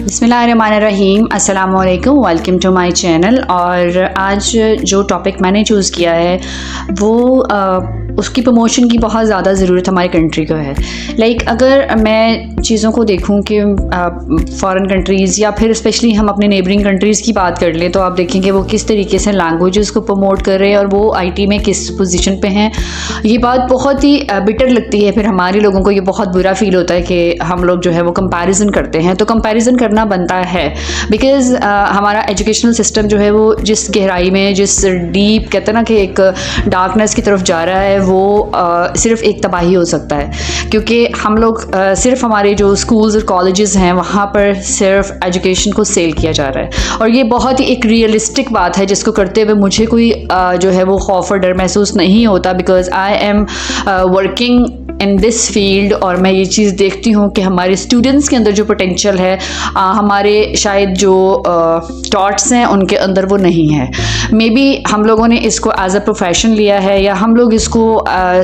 बिस्मिल्लाहिर्रहमानिर्रहीम, अस्सलाम वालेकुम, वेलकम टू माय चैनल। और आज जो टॉपिक मैंने चूज़ किया है वो उसकी प्रमोशन की बहुत ज़्यादा ज़रूरत हमारी कंट्री को है। अगर मैं चीज़ों को देखूं कि फ़ॉरेन कंट्रीज़ या फिर स्पेशली हम अपने नेबरिंग कंट्रीज़ की बात कर लें तो आप देखेंगे वो किस तरीके से लैंग्वेजेस को प्रमोट कर रहे हैं और वो आईटी में किस पोजीशन पे हैं। ये बात बहुत ही बिटर लगती है। फिर हमारे लोगों को ये बहुत बुरा फील होता है कि हम लोग जो है वो कंपैरिजन करते हैं। तो कंपैरिजन करना बनता है बिकॉज़ हमारा एजुकेशनल सिस्टम जो है वो जिस गहराई में, जिस डीप कहते हैं ना कि एक डार्कनेस की तरफ जा रहा है, वो सिर्फ एक तबाही हो सकता है। क्योंकि हम लोग सिर्फ हमारे जो स्कूल्स और कॉलेजेस हैं वहाँ पर सिर्फ एजुकेशन को सेल किया जा रहा है। और ये बहुत ही एक रियलिस्टिक बात है जिसको करते हुए मुझे कोई जो है वो खौफ और डर महसूस नहीं होता, because I am working in this field. और मैं ये चीज़ देखती हूँ कि हमारे स्टूडेंट्स के अंदर जो पोटेंशियल है, हमारे शायद जो थॉट्स हैं उनके अंदर वो नहीं है। मे बी हम लोगों ने इसको एज अ प्रोफेशन लिया है, या हम लोग इसको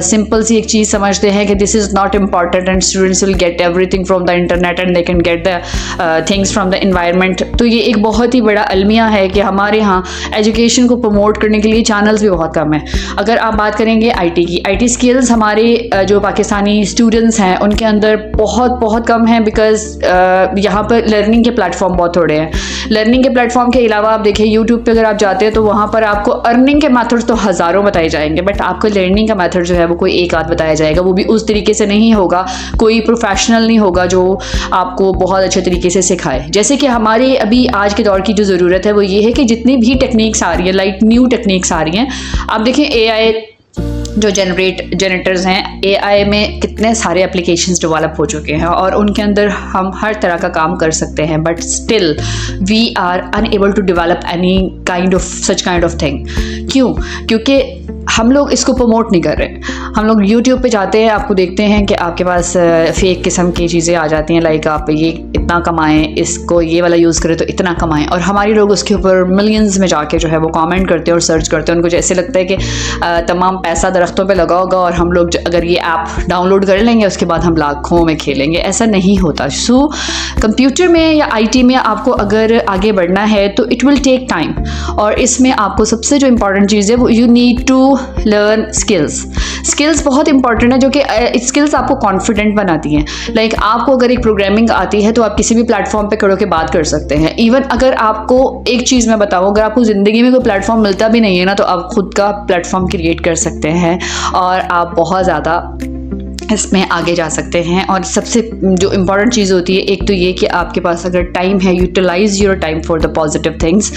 सिंपल सी एक चीज़ समझते हैं कि this is not important and students will get everything from the internet and they can get the things from the environment. तो ये एक बहुत ही बड़ा अलमिया है कि हमारे यहाँ एजुकेशन को प्रमोट करने के लिए चैनल्स भी बहुत कम है। अगर आप बात करेंगे आईटी की, आईटी स्किल्स हमारे जो पाकिस्तानी स्टूडेंट्स हैं उनके अंदर बहुत कम है, बिकॉज यहाँ पर लर्निंग के प्लेटफॉर्म बहुत थोड़े हैं। लर्निंग के प्लेटफॉर्म के अलावा आप देखें यूट्यूब पे अगर आप जाते हैं तो वहाँ पर आपको अर्निंग के मेथड्स तो हज़ारों बताए जाएंगे, बट आपको लर्निंग का मेथड जो है वो कोई एक आध बताया जाएगा। वो भी उस तरीके से नहीं होगा, कोई प्रोफेशनल नहीं होगा जो आपको बहुत अच्छे तरीके से सिखाए। जैसे कि हमारे अभी आज के दौर की जो ज़रूरत है वो ये है कि जितनी भी टेक्निक्स आ रही है, न्यू टेक्निक्स आ रही हैं, आप देखें एआई जो जनरेटर्स हैं, एआई में कितने सारे एप्लीकेशंस डेवलप हो चुके हैं और उनके अंदर हम हर तरह का काम कर सकते हैं, but still we are unable to develop any such kind of thing. क्यों? क्योंकि हम लोग इसको प्रमोट नहीं कर रहे। हम लोग यूट्यूब पे जाते हैं, आपको देखते हैं कि आपके पास फेक किस्म की चीज़ें आ जाती हैं, आप ये इतना कमाएं, इसको ये वाला यूज़ करें तो इतना कमाएं, और हमारे लोग उसके ऊपर मिलियंस में जाके जो है वो कमेंट करते हैं और सर्च करते हैं। उनको जैसे लगता है कि तमाम पैसा दरख्तों पे लगा होगा और हम लोग अगर ये ऐप डाउनलोड कर लेंगे उसके बाद हम लाखों में खेलेंगे। ऐसा नहीं होता। सो कंप्यूटर में या आईटी में आपको अगर आगे बढ़ना है तो इट विल टेक टाइम, और इसमें आपको सबसे जो इम्पॉर्टेंट चीज़ है वो you need to learn skills बहुत इंपॉर्टेंट है, जो कि स्किल्स आपको कॉन्फिडेंट बनाती हैं। आपको अगर एक प्रोग्रामिंग आती है तो आप किसी भी प्लेटफॉर्म पे खड़े होकर बात कर सकते हैं। इवन अगर आपको एक चीज़ मैं बताऊँ, अगर आपको ज़िंदगी में कोई प्लेटफॉर्म मिलता भी नहीं है ना, तो आप खुद का प्लेटफॉर्म क्रिएट कर सकते हैं और आप बहुत ज़्यादा इसमें आगे जा सकते हैं। और सबसे जो इम्पॉर्टेंट चीज़ होती है, एक तो ये कि आपके पास अगर टाइम है, utilize your time for the positive things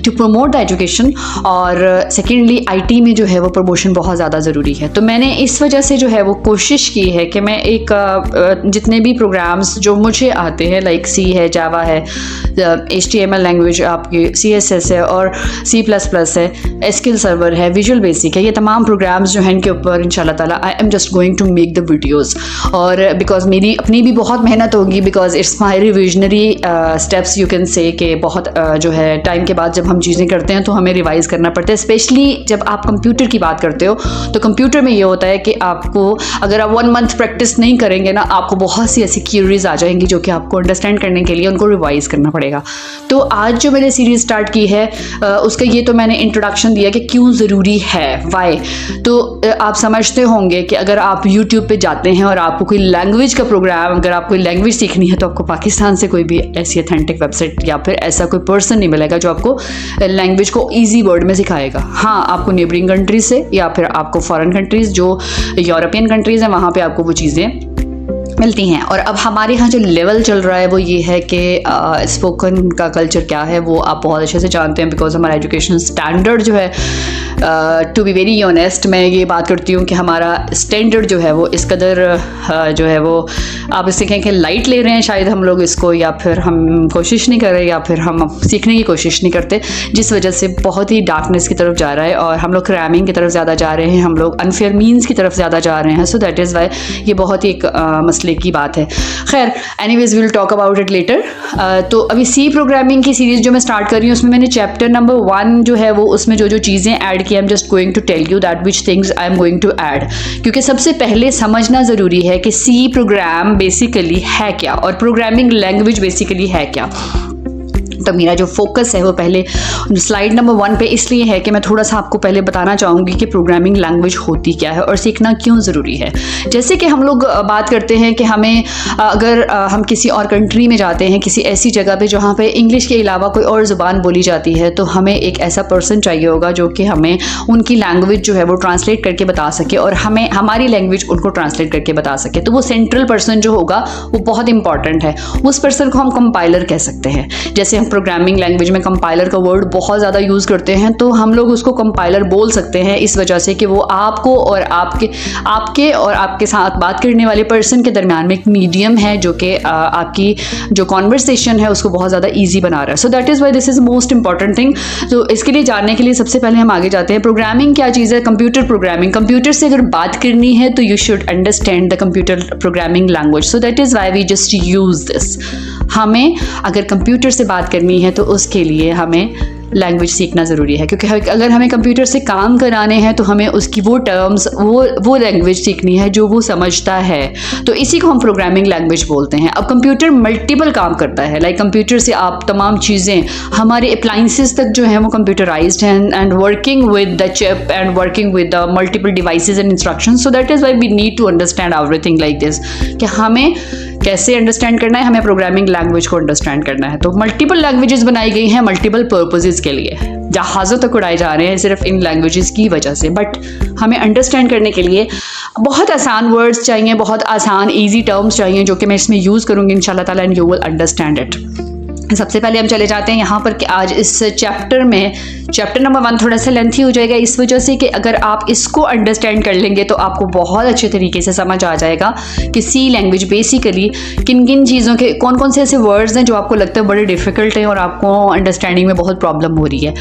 to promote the education. और सेकेंडली आईटी में जो है वो प्रमोशन बहुत ज़्यादा ज़रूरी है। तो मैंने इस वजह से जो है वो कोशिश की है कि मैं एक जितने भी प्रोग्राम्स जो मुझे आते हैं, सी है, जावा है, HTML लैंग्वेज आपकी, CSS है और C++ है, एसक्यूएल सर्वर है, विजुअल बेसिक है, ये तमाम प्रोग्राम्स जो हैं इनके ऊपर इंशाल्लाह ताला I am just going to make the videos. और बिकॉज मेरी अपनी भी बहुत मेहनत होगी, because it's my revisionary steps you can say कि बहुत जो है टाइम के बाद जब हम चीज़ें करते हैं तो हमें रिवाइज करना पड़ता है। स्पेशली जब आप कंप्यूटर की बात करते हो तो कंप्यूटर में ये होता है कि आपको अगर आप 1 मंथ प्रैक्टिस नहीं करेंगे ना, आपको बहुत सी ऐसी क्यूरीज आ जाएंगी जो कि आपको अंडरस्टैंड करने के लिए उनको रिवाइज करना पड़ेगा। तो आज जो मैंने सीरीज़ स्टार्ट की है उसका ये तो मैंने इंट्रोडक्शन दिया कि क्यों ज़रूरी है, वाई। तो आप समझते होंगे कि अगर आप यूट्यूब पे जाते हैं और आपको कोई लैंग्वेज का प्रोग्राम, अगर आपको कोई लैंग्वेज सीखनी है तो आपको पाकिस्तान से कोई भी ऐसी ऑथेंटिक वेबसाइट या फिर ऐसा कोई पर्सन नहीं मिलेगा जो आपको लैंग्वेज को ईजी वर्ड में सिखाएगा। हाँ, आपको नेबरिंग कंट्रीज से या फिर आपको फॉरेन कंट्रीज़ जो यूरोपियन कंट्रीज़ हैं वहाँ पर आपको वो चीज़ें मिलती हैं। और अब हमारे यहाँ जो लेवल चल रहा है वो ये है कि स्पोकन का कल्चर क्या है वो आप बहुत अच्छे से जानते हैं, बिकॉज हमारा एजुकेशन स्टैंडर्ड जो है, टू बी वेरी ऑनेस्ट मैं ये बात करती हूँ कि हमारा स्टैंडर्ड जो है वो इस कदर जो है वो आप इससे कहें कि लाइट ले रहे हैं शायद हम लोग इसको, या फिर हम कोशिश नहीं कर रहे, या फिर हम सीखने की कोशिश नहीं करते, जिस वजह से बहुत ही डार्कनेस की तरफ जा रहा है और हम लोग क्रैमिंग की तरफ ज़्यादा जा रहे हैं, हम लोग अनफेयर मीन्स की तरफ ज़्यादा जा रहे हैं। सो दैट इज़ वाई ये बहुत ही एक मसले हौसले की बात है। खैर anyways we will talk about it later. तो अभी सी प्रोग्रामिंग की सीरीज़ जो मैं स्टार्ट कर रही हूँ उसमें मैंने चैप्टर नंबर 1 जो है वो उसमें जो जो चीज़ें ऐड की, I am just going to tell you that which things I am going to add, क्योंकि सबसे पहले समझना ज़रूरी है कि सी प्रोग्राम बेसिकली है क्या और प्रोग्रामिंग लैंग्वेज बेसिकली है क्या। तो मेरा जो फोकस है वो पहले स्लाइड नंबर 1 पे इसलिए है कि मैं थोड़ा सा आपको पहले बताना चाहूँगी कि प्रोग्रामिंग लैंग्वेज होती क्या है और सीखना क्यों ज़रूरी है। जैसे कि हम लोग बात करते हैं कि हमें अगर हम किसी और कंट्री में जाते हैं, किसी ऐसी जगह पे जहाँ पे इंग्लिश के अलावा कोई और ज़ुबान बोली जाती है, तो हमें एक ऐसा पर्सन चाहिए होगा जो कि हमें उनकी लैंग्वेज जो है वो ट्रांसलेट करके बता सके और हमें हमारी लैंग्वेज उनको ट्रांसलेट करके बता सके। तो वो सेंट्रल पर्सन जो होगा वो बहुत इंपॉर्टेंट है। उस पर्सन को हम कंपाइलर कह सकते हैं। जैसे हम प्रोग्रामिंग लैंग्वेज में कंपाइलर का वर्ड बहुत ज़्यादा यूज़ करते हैं, तो हम लोग उसको कंपाइलर बोल सकते हैं इस वजह से कि वो आपको और आपके साथ बात करने वाले पर्सन के दरमियान में एक मीडियम है जो कि आपकी जो कॉन्वर्सेशन है उसको बहुत ज़्यादा ईजी बना रहा है। So that is why this is most important thing. तो इसके लिए जानने के लिए सबसे पहले हम आगे जाते हैं। प्रोग्रामिंग क्या चीज़ है? Computer programming. कंप्यूटर से अगर बात करनी है तो you should understand the computer programming language. So that is why we just use this. हमें अगर कंप्यूटर से बात करनी है तो उसके लिए हमें लैंग्वेज सीखना ज़रूरी है, क्योंकि अगर हमें कंप्यूटर से काम कराने हैं तो हमें उसकी वो टर्म्स वो लैंग्वेज सीखनी है जो वो समझता है। तो इसी को हम प्रोग्रामिंग लैंग्वेज बोलते हैं। अब कंप्यूटर मल्टीपल काम करता है, लाइक कंप्यूटर से आप तमाम चीज़ें, हमारे अप्लाइंसेस तक जो हैं वो कंप्यूटराइज्ड हैं and working with the chip and working with the multiple devices and instructions. So that is why we need to understand everything like this, कि हमें कैसे अंडरस्टैंड करना है, हमें प्रोग्रामिंग लैंग्वेज को अंडरस्टैंड करना है। तो मल्टीपल लैंग्वेजेस बनाई गई हैं मल्टीपल पर्पसेस के लिए। जहाज़ों तक उड़ाए जा रहे हैं सिर्फ इन लैंग्वेजेस की वजह से, बट हमें अंडरस्टैंड करने के लिए बहुत आसान वर्ड्स चाहिए, बहुत आसान ईजी टर्म्स चाहिए जो कि मैं इसमें यूज़ करूँगी इंशाल्लाह ताला, and you will understand it. सबसे पहले हम चले जाते हैं यहाँ पर कि आज इस चैप्टर में चैप्टर नंबर 1 थोड़ा सा लेंथी हो जाएगा इस वजह से कि अगर आप इसको अंडरस्टैंड कर लेंगे तो आपको बहुत अच्छे तरीके से समझ आ जाएगा कि सी लैंग्वेज बेसिकली किन किन चीज़ों के कौन कौन से ऐसे वर्ड्स हैं जो आपको लगता है बड़े डिफ़िकल्ट हैं और आपको अंडरस्टैंडिंग में बहुत प्रॉब्लम हो रही है।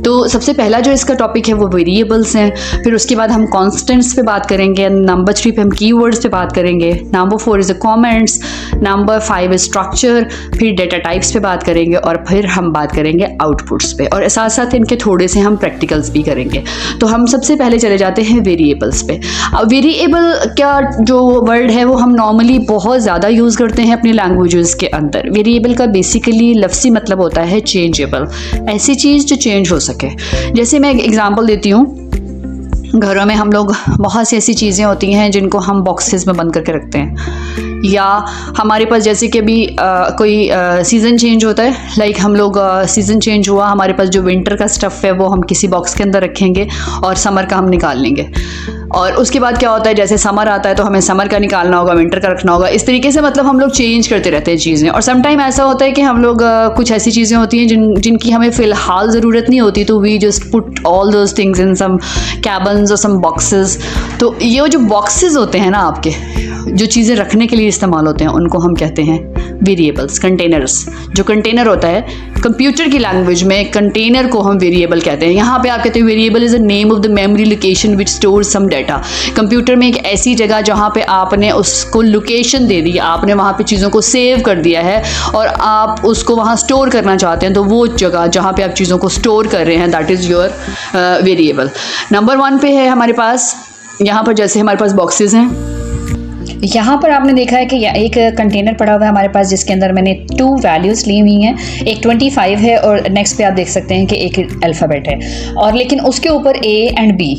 तो सबसे पहला जो इसका टॉपिक है वो वेरिएबल्स हैं, फिर उसके बाद हम कॉन्स्टेंट्स पे बात करेंगे, नंबर 3 पे हम कीवर्ड्स पे बात करेंगे, number 4 is comments, number 5 structure, फिर डेटा टाइप्स पे बात करेंगे और फिर हम बात करेंगे आउटपुट्स पे, और साथ साथ इनके थोड़े से हम प्रैक्टिकल्स भी करेंगे। तो हम सबसे पहले चले जाते हैं वेरिएबल्स पे। वेरिएबल क्या जो वर्ड है वो हम नॉर्मली बहुत ज़्यादा यूज़ करते हैं अपनी लैंग्वेजेस के अंदर। वेरिएबल का बेसिकली लफ्ज़ी मतलब होता है चेंजेबल, ऐसी चीज़ जो चेंज हो सके। जैसे मैं एक एग्जांपल देती हूँ, घरों में हम लोग बहुत सी ऐसी चीज़ें होती हैं जिनको हम बॉक्सेस में बंद करके रखते हैं, या हमारे पास जैसे कि अभी कोई सीज़न चेंज होता है, लाइक हम लोग सीज़न चेंज हुआ, हमारे पास जो विंटर का स्टफ़ है वो हम किसी बॉक्स के अंदर रखेंगे और समर का हम निकाल लेंगे। और उसके बाद क्या होता है, जैसे समर आता है तो हमें समर का निकालना होगा, विंटर का रखना होगा। इस तरीके से मतलब हम लोग चेंज करते रहते हैं चीज़ें। और समटाइम ऐसा होता है कि हम लोग कुछ ऐसी चीज़ें होती हैं जिनकी हमें फ़िलहाल ज़रूरत नहीं होती, तो we just put all those things in some cabins और सम बॉक्सेस। तो ये जो बॉक्सेस होते हैं ना आपके, जो चीज़ें रखने के लिए इस्तेमाल होते हैं, उनको हम कहते हैं वेरिएबल्स, कंटेनर्स। जो कंटेनर होता है कंप्यूटर की लैंग्वेज में, कंटेनर को हम वेरिएबल कहते हैं। यहाँ पे आप कहते हैं variable is a name of the memory location which store some data. Computer में एक ऐसी जगह जहाँ पे आपने उसको लोकेशन दे दी, आपने वहाँ पे चीज़ों को सेव कर दिया है और आप उसको वहाँ स्टोर करना चाहते हैं, तो वो जगह जहाँ पे आप चीज़ों को स्टोर कर रहे हैं that is your variable. Number 1 पे है हमारे पास, यहाँ पर जैसे हमारे पास बॉक्सेस हैं, यहाँ पर आपने देखा है कि एक कंटेनर पड़ा हुआ है हमारे पास जिसके अंदर मैंने 2 वैल्यूज़ ली हुई हैं, एक 25 है और नेक्स्ट पे आप देख सकते हैं कि एक अल्फ़ाबेट है, और लेकिन उसके ऊपर A एंड B,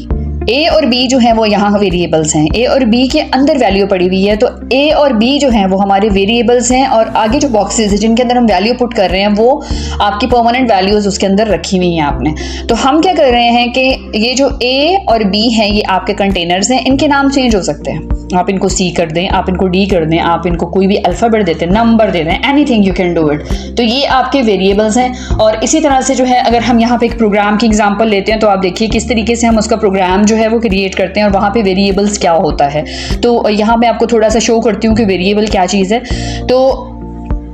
A और B जो हैं वो यहाँ वेरिएबल्स हैं। A और B के अंदर वैल्यू पड़ी हुई है, तो A और B जो हैं वो हमारे वेरिएबल्स हैं, और आगे जो बॉक्सेस हैं जिनके अंदर हम वैल्यू पुट कर रहे हैं वो आपकी परमानेंट वैल्यूज़ उसके अंदर रखी हुई हैं आपने। तो हम क्या कर रहे हैं कि ये जो A और B हैं ये आपके कंटेनर्स हैं, इनके नाम चेंज हो सकते हैं। आप इनको C कर दें, आप इनको D कर दें, आप इनको कोई भी अल्फ़ाबेट देते हैं, नंबर दे दें, anything you can do it. तो ये आपके वेरिएबल्स हैं। और इसी तरह से जो है अगर हम यहाँ पे एक प्रोग्राम की एग्जांपल लेते हैं तो आप देखिए किस तरीके से हम उसका प्रोग्राम जो है वो क्रिएट करते हैं और वहाँ पे वेरिएबल्स क्या होता है। तो यहाँ मैं आपको थोड़ा सा शो करती हूँ कि वेरिएबल क्या चीज़ है। तो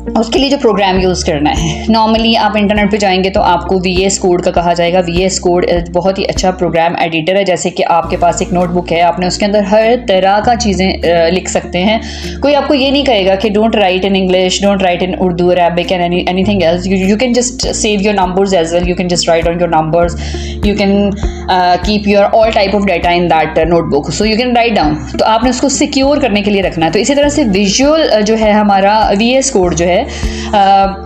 उसके लिए जो प्रोग्राम यूज़ करना है, नॉर्मली आप इंटरनेट पे जाएंगे तो आपको VS कोड का कहा जाएगा। VS कोड बहुत ही अच्छा प्रोग्राम एडिटर है। जैसे कि आपके पास एक नोटबुक है, आपने उसके अंदर हर तरह का चीज़ें लिख सकते हैं। कोई आपको ये नहीं कहेगा कि don't write in English, don't write in Urdu, Arabic and anything else. You can just save your numbers as well, you can just write on your numbers, you can keep your all type of data in that notebook, so you can write down. तो आपने उसको secure करने के लिए रखना है। तो इसी तरह से विजुअल जो है हमारा VS कोड जो है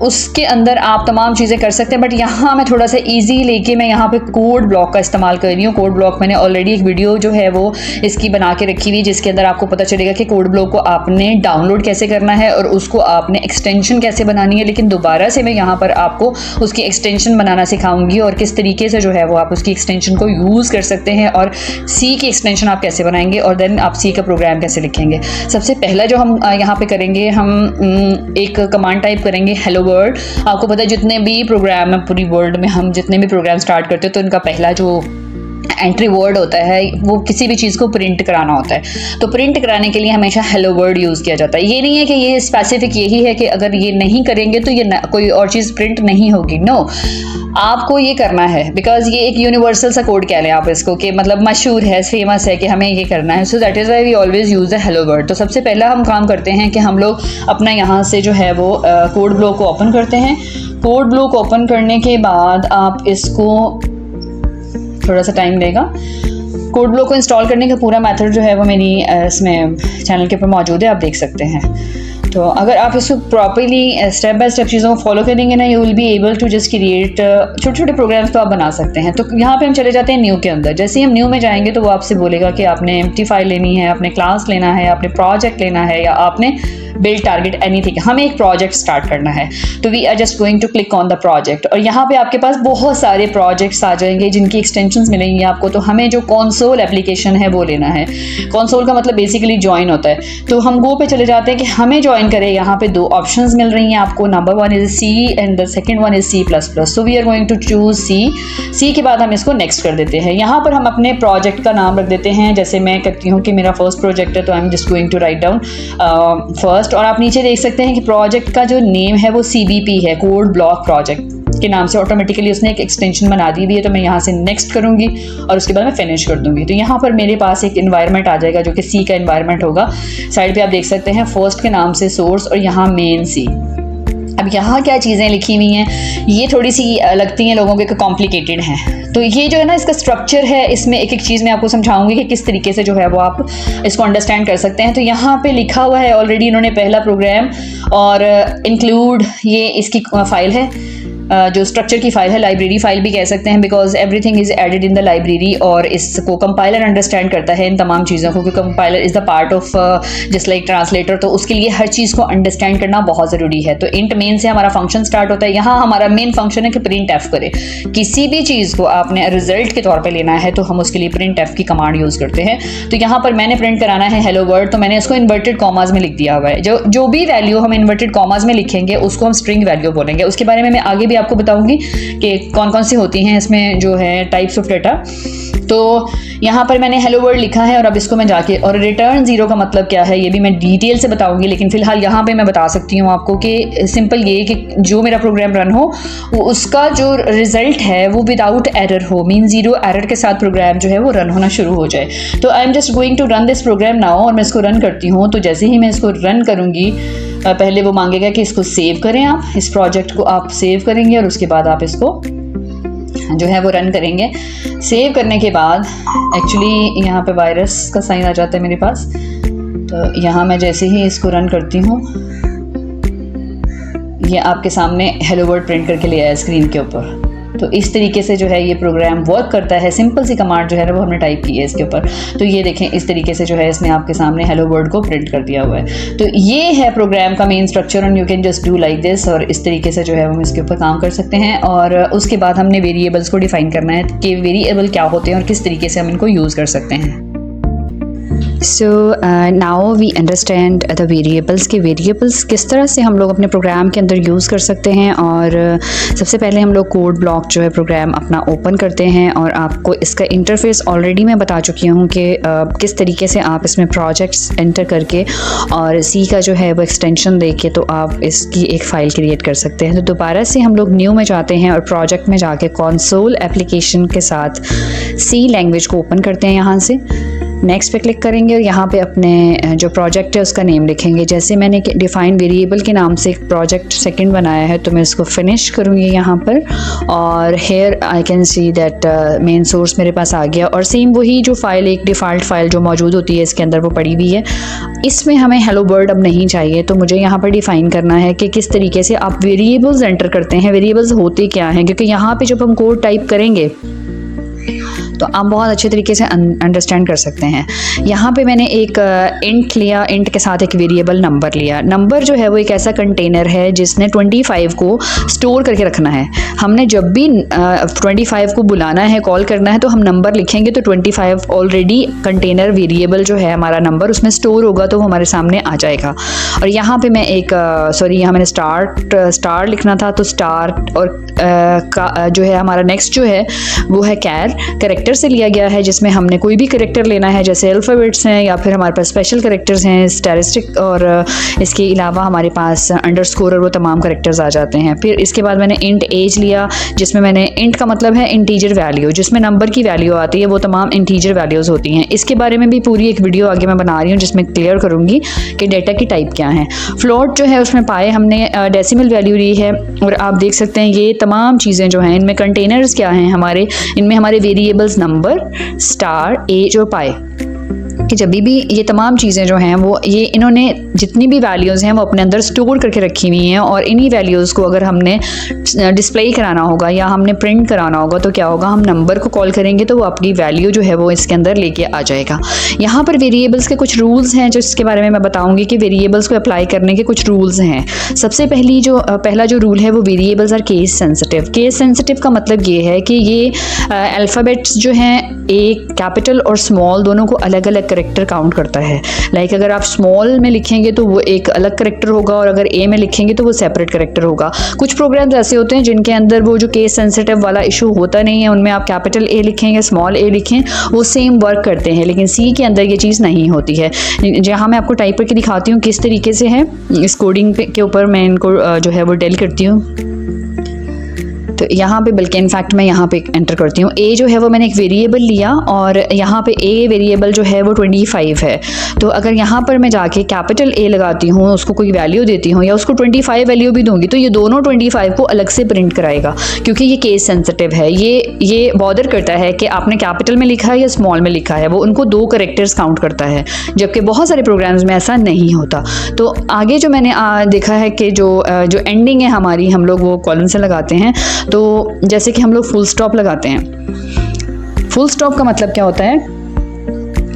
उसके अंदर आप तमाम चीज़ें कर सकते हैं। बट यहाँ मैं थोड़ा सा इजी लेके मैं यहाँ पे कोड ब्लॉक का इस्तेमाल कर रही हूँ। कोड ब्लॉक मैंने ऑलरेडी एक वीडियो जो है वो इसकी बना के रखी हुई, जिसके अंदर आपको पता चलेगा कि कोड ब्लॉक को आपने डाउनलोड कैसे करना है और उसको आपने एक्सटेंशन कैसे बनानी है। लेकिन दोबारा से मैं यहाँ पर आपको उसकी एक्सटेंशन बनाना सिखाऊंगी और किस तरीके से जो है वो आप उसकी एक्सटेंशन को यूज़ कर सकते हैं, और C की एक्सटेंशन आप कैसे बनाएंगे और देन आप C का प्रोग्राम कैसे लिखेंगे। सबसे पहला जो हम यहाँ पे करेंगे, हम एक कमांड टाइप करेंगे हेलो वर्ल्ड। आपको पता है जितने भी प्रोग्राम है पूरी वर्ल्ड में, हम जितने भी प्रोग्राम स्टार्ट करते हैं तो इनका पहला जो एंट्री वर्ड होता है वो किसी भी चीज़ को प्रिंट कराना होता है। तो प्रिंट कराने के लिए हमेशा हेलो वर्ड यूज़ किया जाता है। ये नहीं है कि ये स्पेसिफिक यही है कि अगर ये नहीं करेंगे तो ये कोई और चीज़ प्रिंट नहीं होगी। नो, आपको ये करना है बिकॉज ये एक यूनिवर्सल सा कोड कह लें आप इसको, कि मतलब मशहूर है, फेमस है कि हमें ये करना है। So that is why we always use the hello word. तो सबसे पहला हम काम करते हैं कि हम लोग अपना यहाँ से जो है वो कोड ब्लॉक को ओपन करते हैं। कोड ब्लॉक ओपन करने के बाद आप इसको, थोड़ा सा टाइम लेगा, कोड ब्लॉक को इंस्टॉल करने का पूरा मेथड जो है वो मेरी इसमें चैनल के ऊपर मौजूद है, आप देख सकते हैं। तो अगर आप इसको प्रॉपर्ली स्टेप बाय स्टेप चीज़ों को फॉलो करेंगे ना, you will be able to just create छोटे छोटे प्रोग्राम्स तो आप बना सकते हैं। तो यहाँ पे हम चले जाते हैं न्यू के अंदर। जैसे ही हम न्यू में जाएंगे तो वो आपसे बोलेगा कि आपने एम्प्टी फाइल लेनी है, आपने क्लास लेना है, आपने प्रोजेक्ट लेना है, या आपने बिल्ड टारगेट एनीथिंग। हमें एक प्रोजेक्ट स्टार्ट करना है तो we are just going to click on the project, और यहाँ पे आपके पास बहुत सारे प्रोजेक्ट्स आ जाएंगे जिनकी एक्सटेंशंस मिलेंगी आपको। तो हमें जो कंसोल एप्लीकेशन है वो लेना है। कंसोल का मतलब बेसिकली ज्वाइन होता है। तो हम गो पे चले जाते हैं कि हमें ज्वाइन करें। यहाँ पे दो ऑप्शंस मिल रही हैं आपको, number 1 is C and the second one is C++। So we are going to choose C के बाद हम इसको नेक्स्ट कर देते हैं। यहाँ पर हम अपने प्रोजेक्ट का नाम रख देते हैं। जैसे मैं करती हूँ कि मेरा फर्स्ट प्रोजेक्ट है तो I am just going to write down first. और आप नीचे देख सकते हैं कि प्रोजेक्ट का जो नेम है वो CBP है, कोड ब्लॉक प्रोजेक्ट के नाम से ऑटोमेटिकली उसने एक एक्सटेंशन बना दी हुई है। तो मैं यहाँ से नेक्स्ट करूँगी और उसके बाद मैं फिनिश कर दूँगी। तो यहाँ पर मेरे पास एक इन्वायरमेंट आ जाएगा जो कि C का इन्वायरमेंट होगा। साइड पे आप देख सकते हैं फर्स्ट के नाम से सोर्स और यहाँ मेन C। अब यहाँ क्या चीज़ें लिखी हुई हैं ये थोड़ी सी लगती हैं लोगों को कॉम्प्लिकेटेड हैं। तो ये जो है ना इसका स्ट्रक्चर है, इसमें एक एक चीज़ मैं आपको समझाऊंगी कि किस तरीके से जो है वो आप इसको अंडरस्टैंड कर सकते हैं। तो यहाँ पे लिखा हुआ है ऑलरेडी इन्होंने पहला प्रोग्राम, और इंक्लूड ये इसकी फाइल है, जो स्ट्रक्चर की फाइल है, लाइब्रेरी फाइल भी कह सकते हैं, because everything is added in the library. और इसको कंपाइलर अंडरस्टैंड करता है इन तमाम चीज़ों को, क्योंकि compiler is the part of just like translator. तो उसके लिए हर चीज़ को अंडरस्टैंड करना बहुत ज़रूरी है। तो इंट मेन से हमारा फंक्शन स्टार्ट होता है। यहाँ हमारा मेन फंक्शन है कि प्रिंट एफ करे। किसी भी चीज़ को आपने रिजल्ट के तौर पर लेना है तो हम उसके लिए प्रिंट एफ की कमांड यूज़ करते हैं। तो यहाँ पर मैंने प्रिंट कराना है हेलो वर्ल्ड, तो मैंने इसको इन्वर्टेड कॉमाज में लिख दिया हुआ है। जो भी वैल्यू हम इन्वर्टेड कॉमाज में लिखेंगे उसको हम स्ट्रिंग वैल्यू बोलेंगे। उसके बारे में मैं आगे भी आपको बताऊंगी कि कौन कौन सी होती हैं इसमें जो है टाइप्स ऑफ डाटा। तो यहाँ पर मैंने हेलो वर्ल्ड लिखा है और अब इसको मैं जाके, और रिटर्न 0 का मतलब क्या है ये भी मैं डिटेल से बताऊंगी, लेकिन फिलहाल यहाँ पे मैं बता सकती हूँ आपको कि सिंपल ये कि जो मेरा प्रोग्राम रन हो वो उसका जो रिजल्ट है वो विदाउट एरर हो, मीन 0 एरर के साथ प्रोग्राम जो है वो रन होना शुरू हो जाए। तो I am just going to run this program now, और मैं इसको रन करती हूँ। तो जैसे ही मैं इसको रन करूँगी पहले वो मांगेगा कि इसको सेव करें, आप इस प्रोजेक्ट को आप सेव करेंगे और उसके बाद आप इसको जो है वो रन करेंगे। सेव करने के बाद एक्चुअली यहाँ पे वायरस का साइन आ जाता है मेरे पास। तो यहाँ मैं जैसे ही इसको रन करती हूँ ये आपके सामने हेलो वर्ल्ड प्रिंट करके ले आया स्क्रीन के ऊपर। तो इस तरीके से जो है ये प्रोग्राम वर्क करता है। सिंपल सी कमांड जो है ना वो हमने टाइप की है इसके ऊपर। तो ये देखें इस तरीके से जो है इसने आपके सामने हेलो वर्ल्ड को प्रिंट कर दिया हुआ है। तो ये है प्रोग्राम का मेन स्ट्रक्चर, और you can just do like this. और इस तरीके से जो है हम इसके ऊपर काम कर सकते हैं। और उसके बाद हमने वेरिएबल्स को डिफाइन करना है कि वेरिएबल क्या होते हैं और किस तरीके से हम इनको यूज़ कर सकते हैं। So now we understand the variables के वेरिएबल्स किस तरह से हम लोग अपने प्रोग्राम के अंदर यूज़ कर सकते हैं। और सबसे पहले हम लोग कोड ब्लॉक जो है प्रोग्राम अपना ओपन करते हैं और आपको इसका इंटरफेस ऑलरेडी मैं बता चुकी हूँ कि किस तरीके से आप इसमें प्रोजेक्ट्स एंटर करके और सी का जो है वो एक्सटेंशन देके तो आप इसकी एक फ़ाइल क्रिएट कर सकते हैं। तो दोबारा से हम लोग न्यू में जाते हैं और प्रोजेक्ट में जाके कंसोल एप्लीकेशन के साथ सी लैंग्वेज को ओपन करते हैं। यहाँ से नेक्स्ट पे क्लिक करेंगे और यहाँ पे अपने जो प्रोजेक्ट है उसका नेम लिखेंगे। जैसे मैंने डिफाइन वेरिएबल के नाम से एक प्रोजेक्ट सेकंड बनाया है तो मैं इसको फिनिश करूँगी यहाँ पर और here I can see that main source मेरे पास आ गया। और सेम वही जो फाइल एक डिफ़ॉल्ट फाइल जो मौजूद होती है इसके अंदर वो पड़ी हुई है। इसमें हमें हेलो वर्ल्ड अब नहीं चाहिए तो मुझे यहाँ पर डिफ़ाइन करना है कि किस तरीके से आप वेरिएबल्स एंटर करते हैं, वेरिएबल्स होते क्या हैं, क्योंकि यहाँ पे जब हम कोड टाइप करेंगे तो आप बहुत अच्छे तरीके से अंडरस्टैंड कर सकते हैं। यहाँ पे मैंने एक इंट लिया, इंट के साथ एक वेरिएबल नंबर लिया। नंबर जो है वो एक ऐसा कंटेनर है जिसने 25 को स्टोर करके रखना है। हमने जब भी 25 को बुलाना है, कॉल करना है तो हम नंबर लिखेंगे तो 25 ऑलरेडी कंटेनर वेरिएबल जो है हमारा नंबर उसमें स्टोर होगा तो वो हमारे सामने आ जाएगा। और यहाँ पे मैं एक यहाँ मैंने स्टार लिखना था तो स्टार और का जो है हमारा नेक्स्ट जो है वो है कैरेक्टर से लिया गया है, जिसमें हमने कोई भी कैरेक्टर लेना है जैसे अल्फ़ाबेट्स हैं या फिर हमारे पास स्पेशल कैरेक्टर्स हैं, स्टैटिस्टिक, और इसके अलावा हमारे पास अंडरस्कोर और वो तमाम कैरेक्टर्स आ जाते हैं। फिर इसके बाद मैंने इंट एज लिया जिसमें मैंने इंट का मतलब है इंटीजर वैल्यू, जिसमें नंबर की वैल्यू आती है वो तमाम इंटीजर वैल्यूज़ होती हैं। इसके बारे में भी पूरी एक वीडियो आगे मैं बना रही हूँ जिसमें क्लियर करूँगी कि डेटा की टाइप क्या है। फ्लोट जो है उसमें पाए हमने डेसिमल वैल्यू ली है और आप देख सकते हैं ये तमाम चीज़ें जो हैं इनमें कंटेनर्स क्या हैं हमारे, इनमें हमारे वेरिएबल्स नंबर, स्टार, एज और पाए कि जब भी ये तमाम चीज़ें जो हैं वो ये इन्होंने जितनी भी वैल्यूज़ हैं वो अपने अंदर स्टोर करके रखी हुई हैं। और इन्हीं वैल्यूज़ को अगर हमने डिस्प्ले कराना होगा या हमने प्रिंट कराना होगा तो क्या होगा, हम नंबर को कॉल करेंगे तो वो अपनी वैल्यू जो है वो इसके अंदर लेके आ जाएगा। यहाँ पर वेरिएबल्स के कुछ रूल्स हैं जिसके बारे में मैं बताऊँगी कि वेरिएबल्स को अप्लाई करने के कुछ रूल्स हैं। सबसे पहला जो रूल है वो variables are case sensitive. Case sensitive का मतलब ये है कि ये अल्फ़ाबेट्स जो हैं एक कैपिटल और स्मॉल दोनों को अलग अलग करेक्टर काउंट करता है। लाइक अगर आप स्मॉल में लिखेंगे तो वो एक अलग करेक्टर होगा और अगर ए में लिखेंगे तो वो सेपरेट करेक्टर होगा। कुछ प्रोग्राम्स ऐसे होते हैं जिनके अंदर वो जो केस सेंसिटिव वाला इशू होता नहीं है, उनमें आप कैपिटल ए लिखें या स्मॉल ए लिखें वो सेम वर्क करते हैं, लेकिन सी के अंदर ये चीज़ नहीं होती है। जहाँ मैं आपको टाइप करके दिखाती हूँ किस तरीके से है, इस कोडिंग के ऊपर मैं इनको जो है वो डेल करती हूँ। तो यहाँ पे बल्कि इनफैक्ट मैं यहाँ पे एंटर करती हूँ। ए जो है वो मैंने एक वेरिएबल लिया और यहाँ पे ए वेरिएबल जो है वो 25 है। तो अगर यहाँ पर मैं जाके कैपिटल ए लगाती हूँ, उसको कोई वैल्यू देती हूँ या उसको 25 वैल्यू भी दूंगी तो ये दोनों 25 को अलग से प्रिंट कराएगा क्योंकि ये केस सेंसिटिव है। ये बॉदर करता है कि आपने कैपिटल में लिखा है या स्मॉल में लिखा है, वो उनको दो करेक्टर्स काउंट करता है, जबकि बहुत सारे प्रोग्राम्स में ऐसा नहीं होता। तो आगे जो मैंने देखा है कि जो एंडिंग है हमारी हम लोग वो कॉलन से लगाते हैं। तो जैसे कि हम लोग फुल स्टॉप लगाते हैं। फुल स्टॉप का मतलब क्या होता है,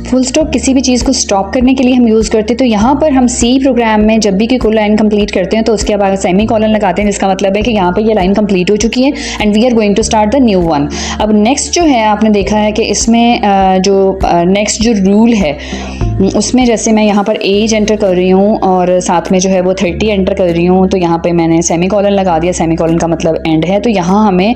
फुल स्टॉप किसी भी चीज़ को स्टॉप करने के लिए हम यूज़ करते हैं। तो यहाँ पर हम सी प्रोग्राम में जब भी कोई लाइन कंप्लीट करते हैं तो उसके बाद सेमी कॉलन लगाते हैं, जिसका मतलब है कि यहाँ पर ये लाइन कंप्लीट हो चुकी है and we are going to start the new one. अब नेक्स्ट जो है आपने देखा है कि इसमें जो नेक्स्ट जो रूल है उसमें जैसे मैं यहाँ पर एज एंटर कर रही हूँ और साथ में जो है वो 30 एंटर कर रही हूँ, तो यहाँ पे मैंने सेमी कॉलन लगा दिया। सेमी कॉलन का मतलब एंड है। तो यहाँ हमें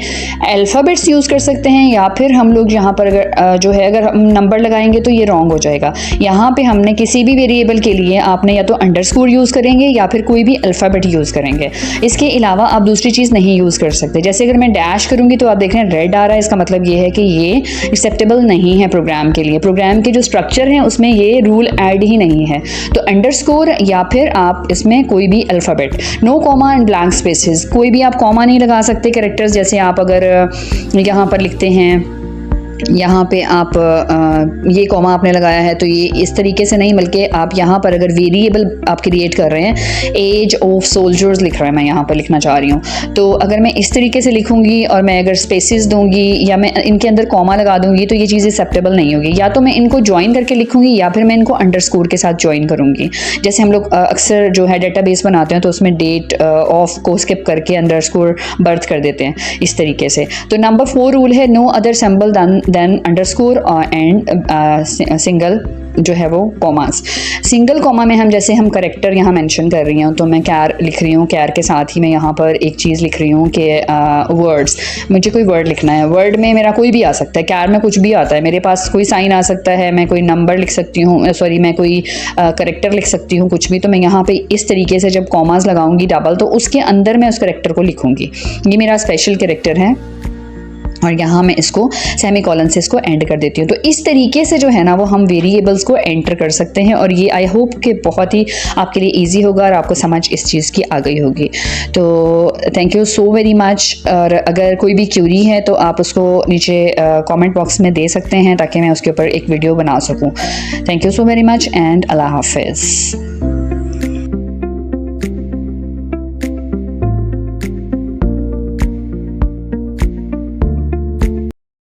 अल्फ़ाबेट्स यूज़ कर सकते हैं या फिर हम लोग यहाँ पर अगर हम नंबर लगाएंगे तो ये रॉन्ग हो जाएगा। यहाँ पे हमने किसी भी वेरिएबल के लिए आपने या तो अंडरस्कोर यूज़ करेंगे या फिर कोई भी अल्फ़ाबेट यूज़ करेंगे। इसके अलावा आप दूसरी चीज़ नहीं यूज़ कर सकते। जैसे अगर मैं डैश करूँगी तो आप देख रहे हैं रेड आ रहा है, इसका मतलब ये है कि ये एक्सेप्टेबल नहीं है प्रोग्राम के लिए। प्रोग्राम के जो स्ट्रक्चर है उसमें ये रूल ऐड ही नहीं है। तो अंडरस्कोर या फिर आप इसमें कोई भी alphabet, no comma and blank spaces, कोई भी आप कॉमा नहीं लगा सकते कैरेक्टर्स। जैसे आप अगर यहाँ पर लिखते हैं, यहाँ पे आप ये कॉमा आपने लगाया है तो ये इस तरीके से नहीं, बल्कि आप यहाँ पर अगर वेरिएबल आप क्रिएट कर रहे हैं, एज ऑफ सोल्जर्स लिख रहा है, मैं यहाँ पर लिखना चाह रही हूँ, तो अगर मैं इस तरीके से लिखूँगी और मैं अगर स्पेसेस दूंगी या मैं इनके अंदर कॉमा लगा दूंगी तो ये चीज़ एक्सेप्टेबल नहीं होगी। या तो मैं इनको ज्वाइन करके लिखूँगी या फिर मैं इनको अंडरस्कोर के साथ ज्वाइन करूँगी। जैसे हम लोग अक्सर जो है डेटाबेस बनाते हैं तो उसमें डेट ऑफ को स्किप करके अंडरस्कोर बर्थ कर देते हैं इस तरीके से। तो नंबर 4 रूल है, no other symbol than underscore and single जो है वो कॉमास। सिंगल कॉमा में जैसे हम करेक्टर यहाँ मेंशन कर रही हूँ, तो मैं कैर लिख रही हूँ, कैर के साथ ही मैं यहाँ पर एक चीज़ लिख रही हूँ कि वर्ड्स, मुझे कोई वर्ड लिखना है। वर्ड में मेरा कोई भी आ सकता है, कैर में कुछ भी आता है, मेरे पास कोई साइन आ सकता है, मैं कोई नंबर लिख सकती हूँ, सॉरी मैं कोई करेक्टर लिख सकती हूँ, कुछ भी। तो मैं यहाँ पे इस तरीके से जब कॉमास लगाऊंगी डबल, तो उसके अंदर मैं उस करेक्टर को लिखूंगी। ये मेरा स्पेशल करेक्टर है और यहाँ मैं इसको सेमी कॉलन से इसको एंड कर देती हूँ। तो इस तरीके से जो है ना वो हम वेरिएबल्स को एंटर कर सकते हैं, और ये आई होप कि बहुत ही आपके लिए इजी होगा और आपको समझ इस चीज़ की आ गई होगी। तो thank you so very much. और अगर कोई भी क्यूरी है तो आप उसको नीचे कमेंट बॉक्स में दे सकते हैं, ताकि मैं उसके ऊपर एक वीडियो बना सकूँ। Thank you so very much and अल्लाह हाफिज़।